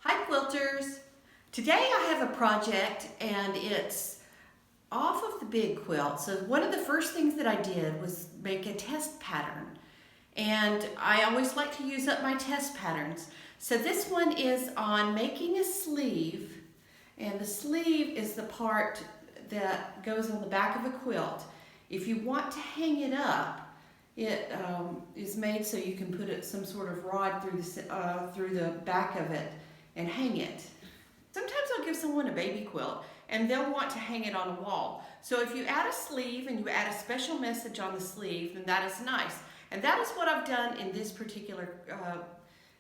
Hi quilters! Today I have a project and it's off of the big quilt. So one of the first things that I did was make a test pattern. And I always like to use up my test patterns. So this one is on making a sleeve, and the sleeve is the part that goes on the back of a quilt. If you want to hang it up, it is made so you can put some sort of rod through the back of it and hang it. Sometimes I'll give someone a baby quilt and they'll want to hang it on a wall. So if you add a sleeve and you add a special message on the sleeve, then that is nice. And that is what I've done in this particular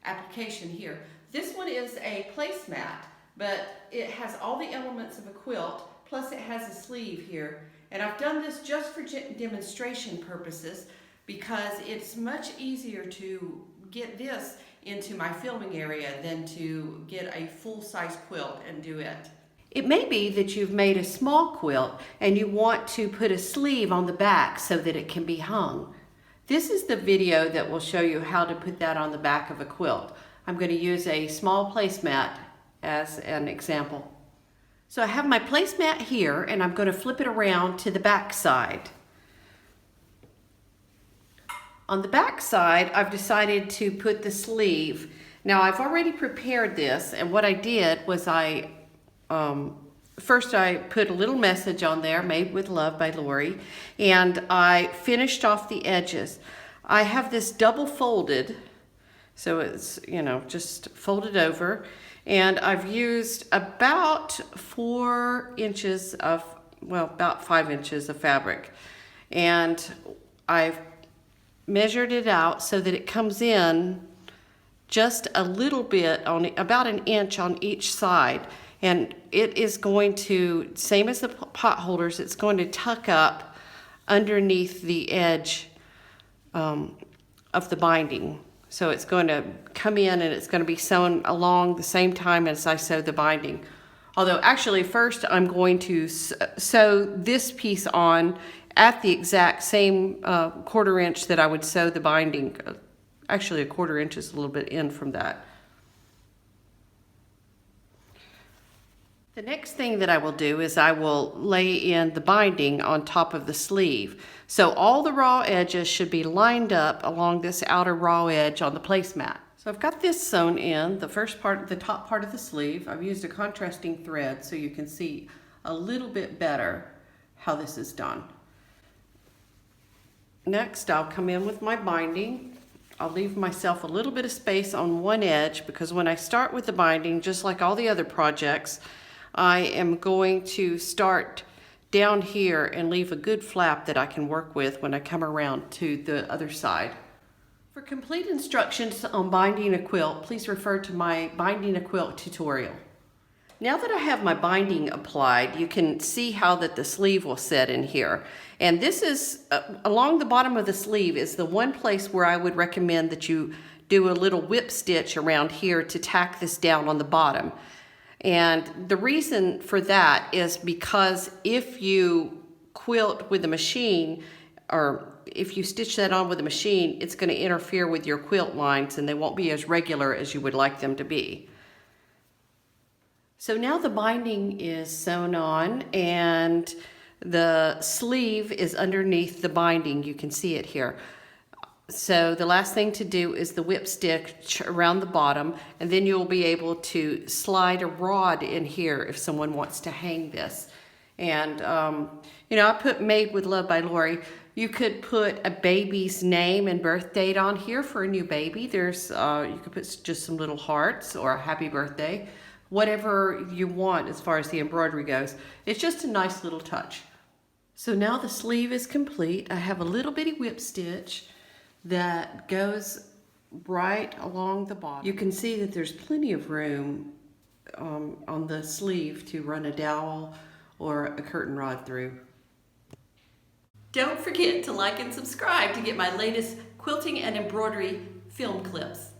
application here. This one is a placemat, but it has all the elements of a quilt, plus it has a sleeve here. And I've done this just for demonstration purposes because it's much easier to get this into my filming area than to get a full-size quilt and do it. It may be that you've made a small quilt and you want to put a sleeve on the back so that it can be hung. This is the video that will show you how to put that on the back of a quilt. I'm going to use a small placemat as an example. So I have my placemat here and I'm going to flip it around to the back side. On the back side, I've decided to put the sleeve. Now I've already prepared this, and what I did was first I put a little message on there, Made with Love by Lori, and I finished off the edges. I have this double folded, so it's, just folded over, and I've used about 4 inches of, about 5 inches of fabric, and I've measured it out so that it comes in just a little bit, on about 1 inch on each side, and it is going to, same as the pot holders, it's going to tuck up underneath the edge of the binding. So it's going to come in and it's going to be sewn along the same time as I sew the binding. Although actually first I'm going to sew this piece on at the exact same 1/4 inch that I would sew the binding. Actually 1/4 inch is a little bit in from that. The next thing that I will do is I will lay in the binding on top of the sleeve. So all the raw edges should be lined up along this outer raw edge on the placemat. So I've got this sewn in, the first part, the top part of the sleeve. I've used a contrasting thread so you can see a little bit better how this is done. Next, I'll come in with my binding. I'll leave myself a little bit of space on one edge because when I start with the binding, just like all the other projects, I am going to start down here and leave a good flap that I can work with when I come around to the other side. For complete instructions on binding a quilt, please refer to my binding a quilt tutorial. Now that I have my binding applied, you can see how that the sleeve will set in here. And this is, along the bottom of the sleeve is the one place where I would recommend that you do a little whip stitch around here to tack this down on the bottom. And the reason for that is because if you quilt with a machine, or if you stitch that on with a machine, it's going to interfere with your quilt lines and they won't be as regular as you would like them to be. So now the binding is sewn on and the sleeve is underneath the binding. You can see it here. So the last thing to do is the whip stitch around the bottom, and then you'll be able to slide a rod in here if someone wants to hang this. And I put Made with Love by Lori. You could put a baby's name and birth date on here for a new baby. There's you could put just some little hearts or a happy birthday, whatever you want as far as the embroidery goes. It's just a nice little touch. So now the sleeve is complete. I have a little bitty whip stitch that goes right along the bottom. You can see that there's plenty of room on the sleeve to run a dowel or a curtain rod through. Don't forget to like and subscribe to get my latest quilting and embroidery film clips.